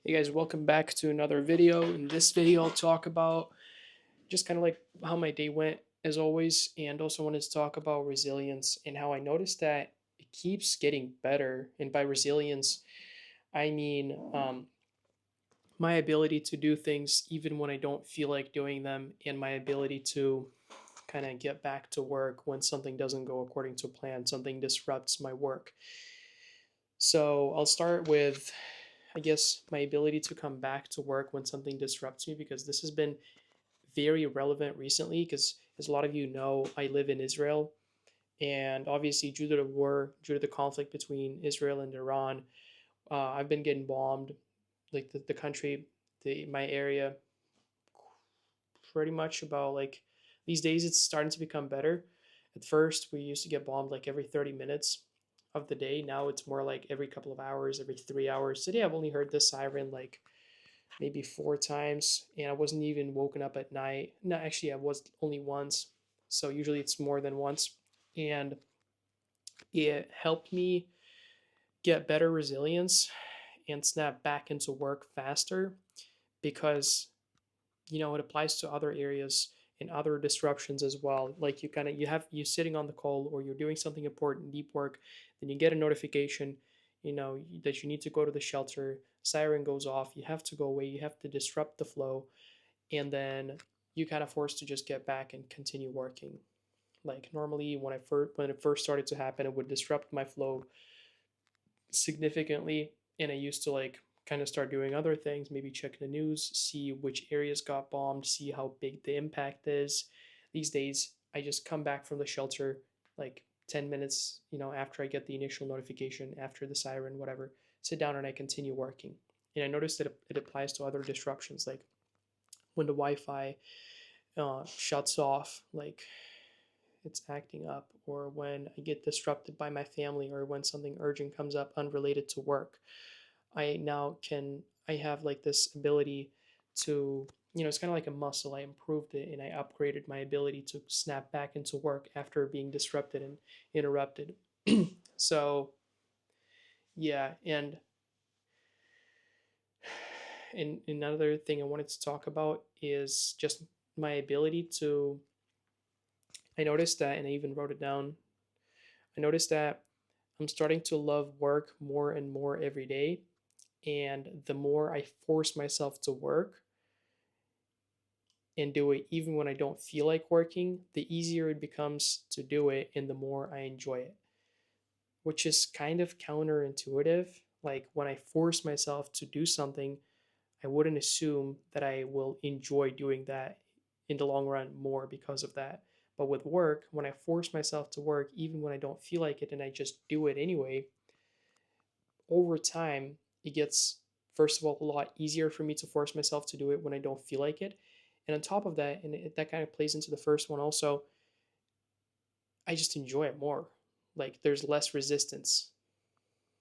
Hey guys, welcome back to another video. In this video, I'll talk about just kind of like how my day went as always, and also wanted to talk about resilience and how I noticed that it keeps getting better. And by resilience, I mean my ability to do things even when I don't feel like doing them, and my ability to kind of get back to work when something doesn't go according to plan, something disrupts my work. So I'll start with, I guess, my ability to come back to work when something disrupts me, because this has been very relevant recently. Because, as a lot of you know, I live in Israel, and obviously, due to the war, due to the conflict between Israel and Iran, I've been getting bombed, like the country, my area, pretty much about like these days. It's starting to become better. At first, we used to get bombed like every 30 minutes of the day. Now it's more like every couple of hours, every 3 hours. Today, I've only heard the siren like maybe 4 times, and I wasn't even woken up at night. No, actually, I was only once. So usually it's more than once. And it helped me get better resilience and snap back into work faster, because it applies to other areas and other disruptions as well. Like you sitting on the call, or you're doing something important, deep work, then you get a notification, that you need to go to the shelter. Siren goes off, you have to go away, you have to disrupt the flow, and then you kind of forced to just get back and continue working. Like normally, when it first started to happen, it would disrupt my flow significantly, and I used to like kind of start doing other things, maybe check the news, see which areas got bombed, see how big the impact is. These days, I just come back from the shelter like 10 minutes, after I get the initial notification, after the siren, whatever, sit down and I continue working. And I noticed that it applies to other disruptions, like when the Wi-Fi shuts off, like it's acting up, or when I get disrupted by my family, or when something urgent comes up unrelated to work. I have like this ability to, it's kind of like a muscle. I improved it and I upgraded my ability to snap back into work after being disrupted and interrupted. So, yeah. And another thing I wanted to talk about is just my ability to, I noticed that, and I even wrote it down. I noticed that I'm starting to love work more and more every day. And the more I force myself to work and do it even when I don't feel like working, the easier it becomes to do it and the more I enjoy it, which is kind of counterintuitive. Like when I force myself to do something, I wouldn't assume that I will enjoy doing that in the long run more because of that. But with work, when I force myself to work, even when I don't feel like it and I just do it anyway, over time, it gets, first of all, a lot easier for me to force myself to do it when I don't feel like it. And on top of that, and that kind of plays into the first one also, I just enjoy it more. Like there's less resistance.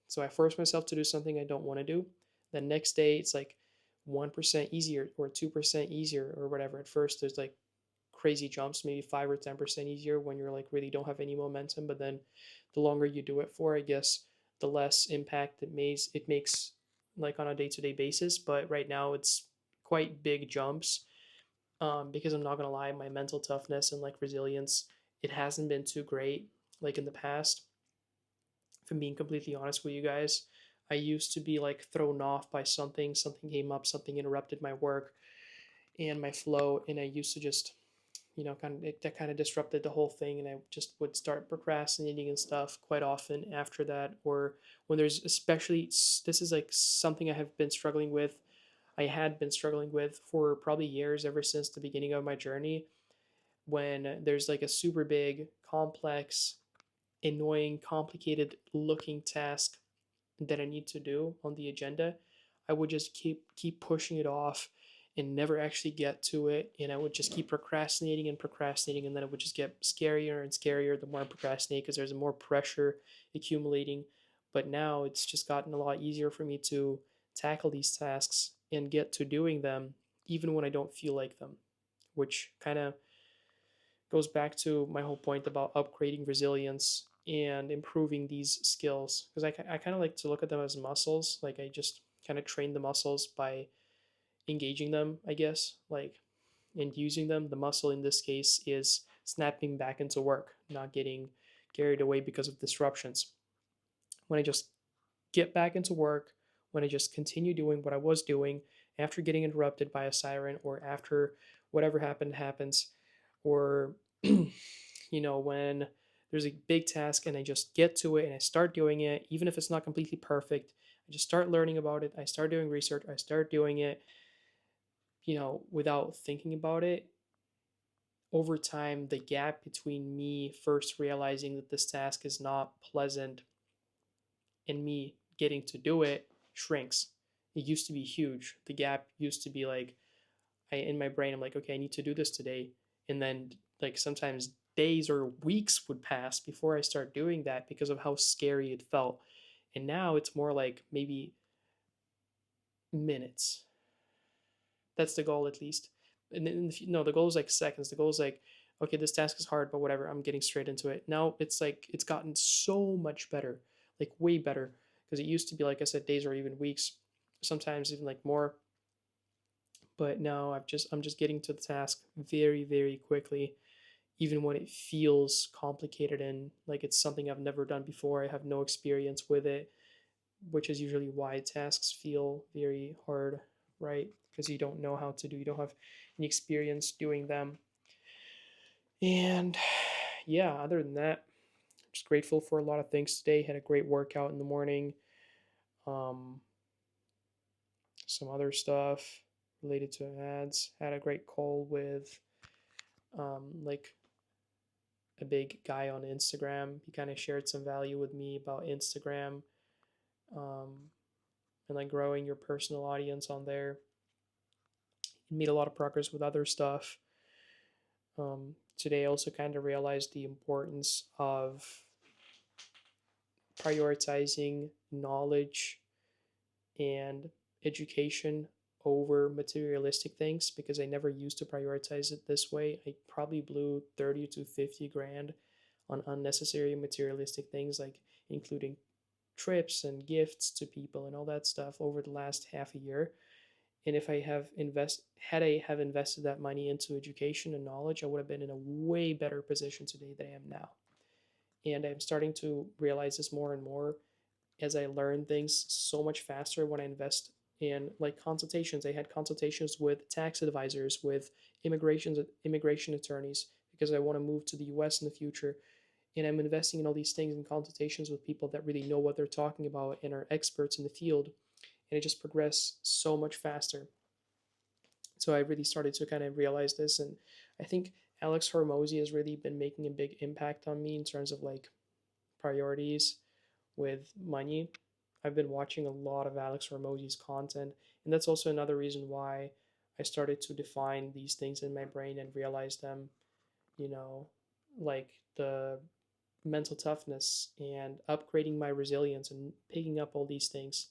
So I force myself to do something I don't want to do. The next day, it's like 1% easier or 2% easier or whatever. At first, there's like crazy jumps, maybe 5 or 10% easier when you're like really don't have any momentum. But then the longer you do it for, I guess, the less impact it makes like on a day-to-day basis. But right now it's quite big jumps, because I'm not gonna lie, my mental toughness and like resilience, it hasn't been too great like in the past. If I'm being completely honest with you guys, I used to be like thrown off by something came up, something interrupted my work and my flow, and I used to just, that kind of disrupted the whole thing, and I just would start procrastinating and stuff quite often after that. Or when there's, especially, this is like something I had been struggling with for probably years, ever since the beginning of my journey. When there's like a super big, complex, annoying, complicated looking task that I need to do on the agenda, I would just keep pushing it off and never actually get to it. And I would just keep procrastinating and procrastinating, and then it would just get scarier and scarier the more I procrastinate, because there's more pressure accumulating. But now it's just gotten a lot easier for me to tackle these tasks and get to doing them even when I don't feel like them, which kind of goes back to my whole point about upgrading resilience and improving these skills, because I kind of like to look at them as muscles. Like I just kind of train the muscles by engaging them, I guess, like, and using them. The muscle in this case is snapping back into work, not getting carried away because of disruptions. When I just get back into work, when I just continue doing what I was doing after getting interrupted by a siren, or after whatever happened happens, or when there's a big task and I just get to it and I start doing it, even if it's not completely perfect, I just start learning about it. I start doing research. I start doing it, without thinking about it. Over time, the gap between me first realizing that this task is not pleasant and me getting to do it shrinks. It used to be huge. The gap used to be like, in my brain, I'm like, okay, I need to do this today. And then, like, sometimes days or weeks would pass before I start doing that because of how scary it felt. And now it's more like maybe minutes. That's the goal, at least. And then, no, the goal is like seconds. The goal is like, okay, this task is hard, but whatever, I'm getting straight into it. Now it's like, it's gotten so much better, like way better. Because it used to be, like I said, days or even weeks, sometimes even like more. But now I'm just getting to the task very, very quickly, even when it feels complicated and like it's something I've never done before. I have no experience with it, which is usually why tasks feel very hard, right? Because you don't know how to do, you don't have any experience doing them. And yeah, other than that, I'm just grateful for a lot of things today. Had a great workout in the morning. Um, some other stuff related to ads. Had a great call with like a big guy on Instagram. He kind of shared some value with me about Instagram, um, and like growing your personal audience on there. He made a lot of progress with other stuff. Today, I also kind of realized the importance of prioritizing knowledge and education over materialistic things, because I never used to prioritize it this way. I probably blew 30 to 50 grand on unnecessary materialistic things, like including trips and gifts to people and all that stuff over the last half a year. And if I have had I have invested that money into education and knowledge, I would have been in a way better position today than I am now. And I'm starting to realize this more and more as I learn things so much faster when I invest in like consultations. I had consultations with tax advisors, with immigration attorneys, because I want to move to the US in the future. And I'm investing in all these things in consultations with people that really know what they're talking about and are experts in the field. And it just progressed so much faster. So I really started to kind of realize this. And I think Alex Hormozy has really been making a big impact on me in terms of like priorities with money. I've been watching a lot of Alex Hormozy's content, and that's also another reason why I started to define these things in my brain and realize them, you know, like the mental toughness and upgrading my resilience and picking up all these things.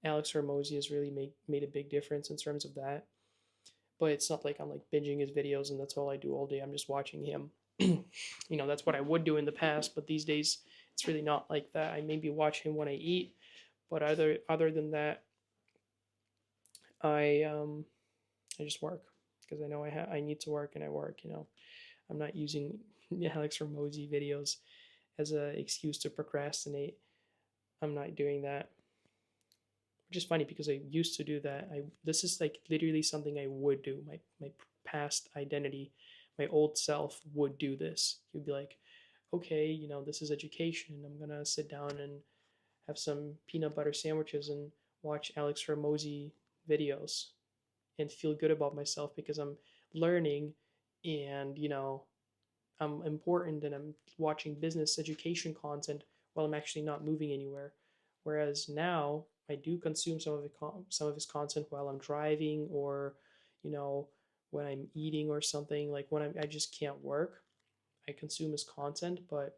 Alex Hormozy has really made a big difference in terms of that. But it's not like I'm like binging his videos and that's all I do all day. I'm just watching him. That's what I would do in the past, but these days it's really not like that. I maybe watch him when I eat, but other than that, I just work because I know I need to work and I work. I'm not using Alex Hormozy videos as an excuse to procrastinate. I'm not doing that, which is funny because I used to do that. This is like literally something I would do. My past identity, my old self would do this. He'd be like, okay, this is education. I'm gonna sit down and have some peanut butter sandwiches and watch Alex Hormozy videos and feel good about myself because I'm learning and I'm important and I'm watching business education content while I'm actually not moving anywhere. Whereas now I do consume some of his content while I'm driving, or you know when I'm eating or something. Like when I just can't work, I consume his content. But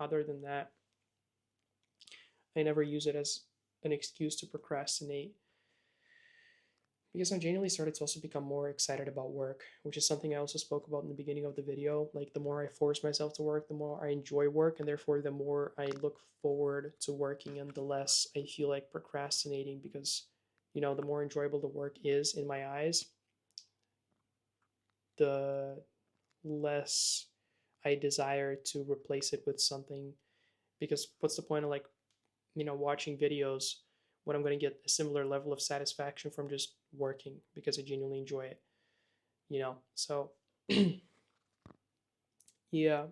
other than that, I never use it as an excuse to procrastinate. because I genuinely started to also become more excited about work, which is something I also spoke about in the beginning of the video. Like, the more I force myself to work, the more I enjoy work, and therefore the more I look forward to working, and the less I feel like procrastinating, because, the more enjoyable the work is in my eyes, the less I desire to replace it with something. Because what's the point of, like, watching videos when I'm going to get a similar level of satisfaction from just working because I genuinely enjoy it. So yeah,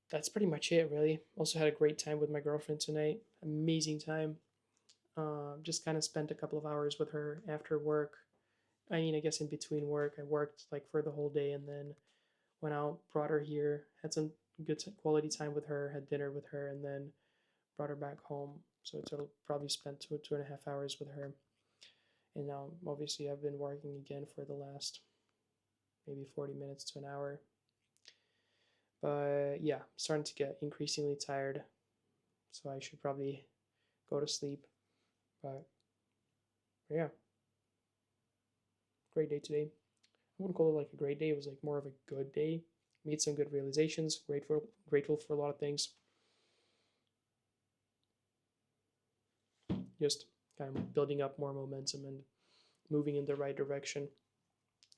that's pretty much it, really. Also had a great time with my girlfriend tonight. Amazing time. Just kind of spent a couple of hours with her after work. I guess in between work, I worked like for the whole day, and then went out, brought her here, had some good quality time with her, had dinner with her, and then brought her back home. So I total probably spent 2.5 hours with her. And now, obviously, I've been working again for the last maybe 40 minutes to an hour. But yeah, I'm starting to get increasingly tired, so I should probably go to sleep. But yeah, great day today. I wouldn't call it like a great day. It was like more of a good day. Made some good realizations. Grateful for a lot of things. Just kind of building up more momentum and moving in the right direction.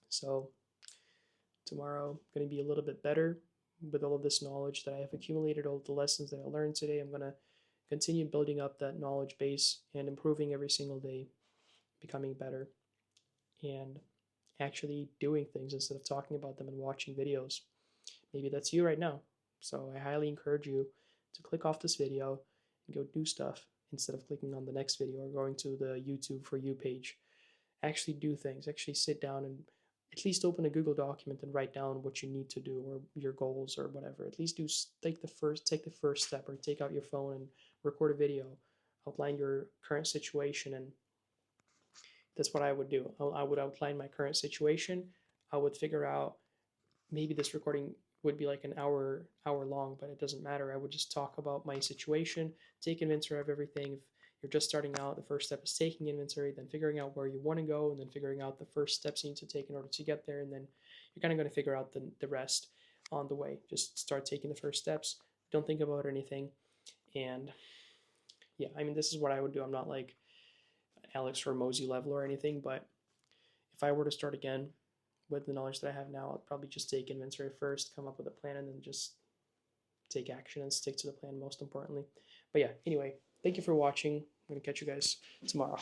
So tomorrow, I'm going to be a little bit better with all of this knowledge that I have accumulated, all of the lessons that I learned today. I'm going to continue building up that knowledge base and improving every single day, becoming better, and actually doing things instead of talking about them and watching videos. Maybe that's you right now. So I highly encourage you to click off this video and go do stuff instead of clicking on the next video or going to the YouTube For You page. Actually do things. Actually sit down and at least open a Google document and write down what you need to do or your goals or whatever. At least take the first step, or take out your phone and record a video, outline your current situation, and that's what I would do. I would outline my current situation. I would figure out, maybe this recording would be like an hour long, but it doesn't matter. I would just talk about my situation, take inventory of everything. If you're just starting out, the first step is taking inventory, then figuring out where you want to go, and then figuring out the first steps you need to take in order to get there, and then you're kind of going to figure out the rest on the way. Just start taking the first steps. Don't think about anything. And yeah, this is what I would do. I'm not like Alex Hormozy level or anything, but if I were to start again with the knowledge that I have now, I'd probably just take inventory first, come up with a plan, and then just take action and stick to the plan, most importantly. But yeah, anyway, thank you for watching. I'm going to catch you guys tomorrow.